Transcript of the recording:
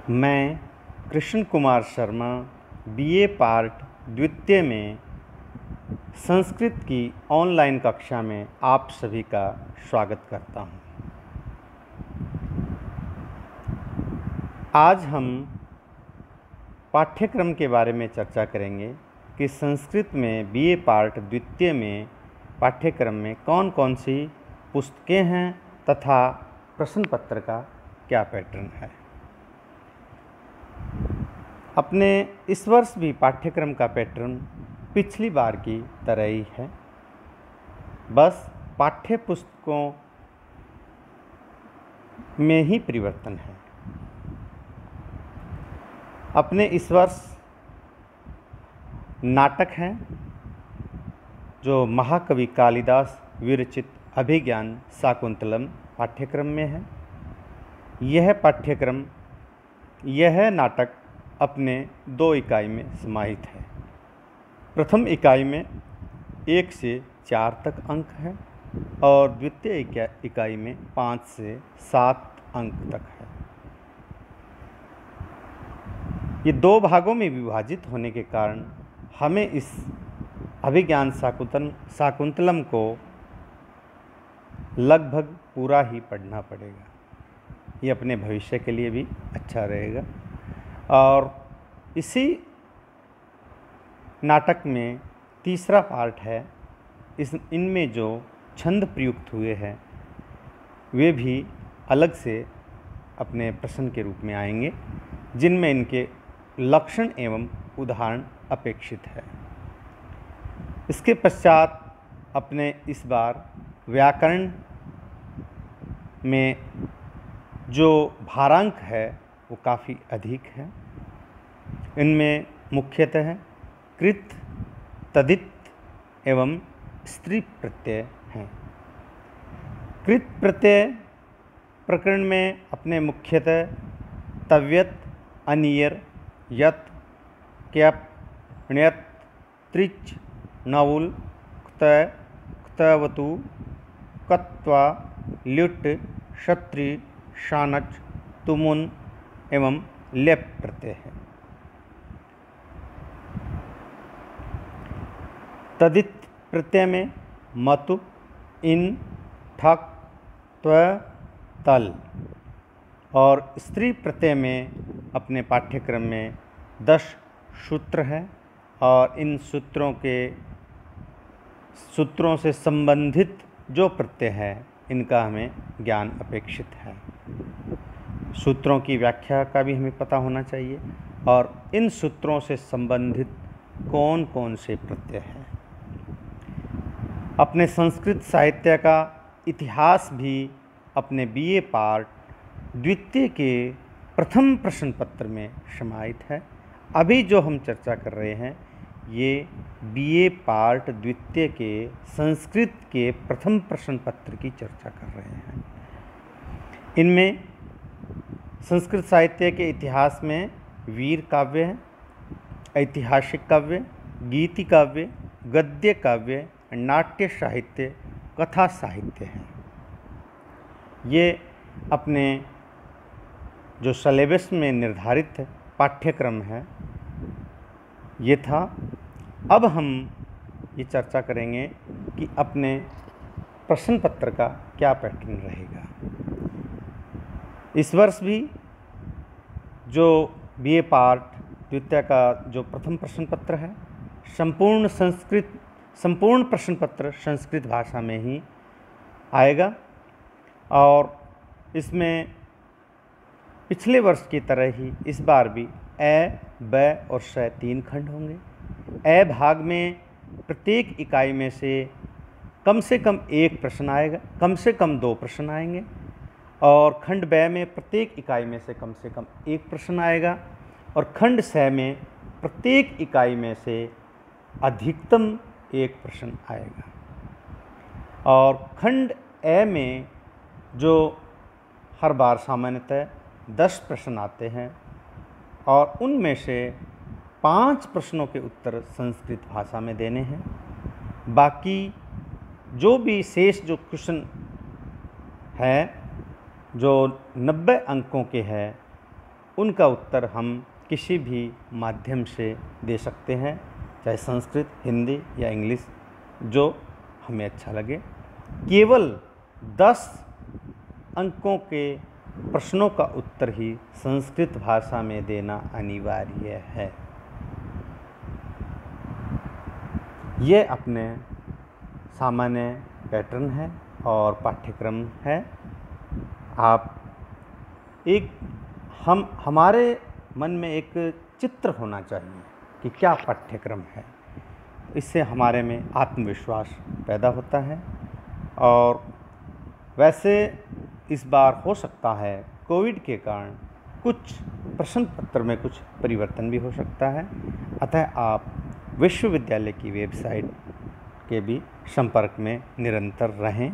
मैं Krishna Kumar Sharma BA part द्वितीय में संस्कृत की ऑनलाइन कक्षा में आप सभी का स्वागत करता हूं। आज हम पाठ्यक्रम के बारे में चर्चा करेंगे कि संस्कृत में बीए पार्ट द्वितीय में पाठ्यक्रम में कौन कौन सी पुस्तकें हैं तथा प्रश्न पत्र का क्या पैटर्न है। अपने इस वर्ष भी पाठ्यक्रम का पैटर्न पिछली बार की तरह ही है, बस पाठ्य पुस्तकों में ही परिवर्तन है। अपने इस वर्ष नाटक हैं जो महाकवि कालिदास विरचित अभिज्ञान शाकुंतलम पाठ्यक्रम में है। यह नाटक अपने 2 इकाई में समाहित है। प्रथम इकाई में 1 से 4 तक अंक है और द्वितीय इकाई में 5 से 7 अंक तक है। ये 2 भागों में विभाजित होने के कारण हमें इस अभिज्ञान शाकुंतलम को लगभग पूरा ही पढ़ना पड़ेगा। ये अपने भविष्य के लिए भी अच्छा रहेगा। और इसी नाटक में तीसरा पार्ट है। इनमें जो छंद प्रयुक्त हुए हैं वे भी अलग से अपने प्रश्न के रूप में आएंगे, जिनमें इनके लक्षण एवं उदाहरण अपेक्षित है। इसके पश्चात अपने इस बार व्याकरण में जो भारांक है वो काफ़ी अधिक है। इनमें मुख्यतः कृत, तदित एवं स्त्री प्रत्यय हैं। कृत प्रत्यय प्रकरण में अपने मुख्यतः तव्यत, अनियर, यत, क्यप, ण्यत, त्रिच, नवुल, क्तय, क्तवतु, कत्वा, ल्युट, क्षत्रि, शानच, तुमुन एवं लेप प्रत्यय है। तदित प्रत्यय में मतुक, इन, ठक, त्व, तल और स्त्री प्रत्यय में अपने पाठ्यक्रम में 10 सूत्र है और इन सूत्रों से संबंधित जो प्रत्यय है इनका हमें ज्ञान अपेक्षित है। सूत्रों की व्याख्या का भी हमें पता होना चाहिए और इन सूत्रों से संबंधित कौन कौन से प्रत्यय हैं। अपने संस्कृत साहित्य का इतिहास भी अपने बीए पार्ट द्वितीय के प्रथम प्रश्न पत्र में समाहित है। अभी जो हम चर्चा कर रहे हैं ये बीए पार्ट द्वितीय के संस्कृत के प्रथम प्रश्न पत्र की चर्चा कर रहे हैं। इनमें संस्कृत साहित्य के इतिहास में वीर काव्य है, ऐतिहासिक काव्य, गीति काव्य, गद्य काव्य, नाट्य साहित्य, कथा साहित्य हैं। ये अपने जो सिलेबस में निर्धारित पाठ्यक्रम है ये था। अब हम ये चर्चा करेंगे कि अपने प्रश्न पत्र का क्या पैटर्न रहेगा। इस वर्ष भी जो बीए पार्ट द्वितीय का जो प्रथम प्रश्न पत्र है संपूर्ण प्रश्न पत्र संस्कृत भाषा में ही आएगा और इसमें पिछले वर्ष की तरह ही इस बार भी ए, ब और श 3 खंड होंगे। ए भाग में प्रत्येक इकाई में से कम 1 प्रश्न आएगा, कम से कम 2 प्रश्न आएंगे और खंड ब में प्रत्येक इकाई में से कम 1 प्रश्न आएगा और खंड स में प्रत्येक इकाई में से अधिकतम 1 प्रश्न आएगा। और खंड ए में जो हर बार सामान्यतः 10 प्रश्न आते हैं और उनमें से 5 प्रश्नों के उत्तर संस्कृत भाषा में देने हैं। बाकी जो भी शेष जो क्वेश्चन है जो 90 अंकों के हैं उनका उत्तर हम किसी भी माध्यम से दे सकते हैं, चाहे संस्कृत, हिंदी या इंग्लिश, जो हमें अच्छा लगे। केवल 10 अंकों के प्रश्नों का उत्तर ही संस्कृत भाषा में देना अनिवार्य है। ये अपने सामान्य पैटर्न है और पाठ्यक्रम है। आप हमारे मन में एक चित्र होना चाहिए कि क्या पाठ्यक्रम है। इससे हमारे में आत्मविश्वास पैदा होता है। और वैसे इस बार हो सकता है कोविड के कारण कुछ प्रश्न पत्र में कुछ परिवर्तन भी हो सकता है, अतः आप विश्वविद्यालय की वेबसाइट के भी संपर्क में निरंतर रहें।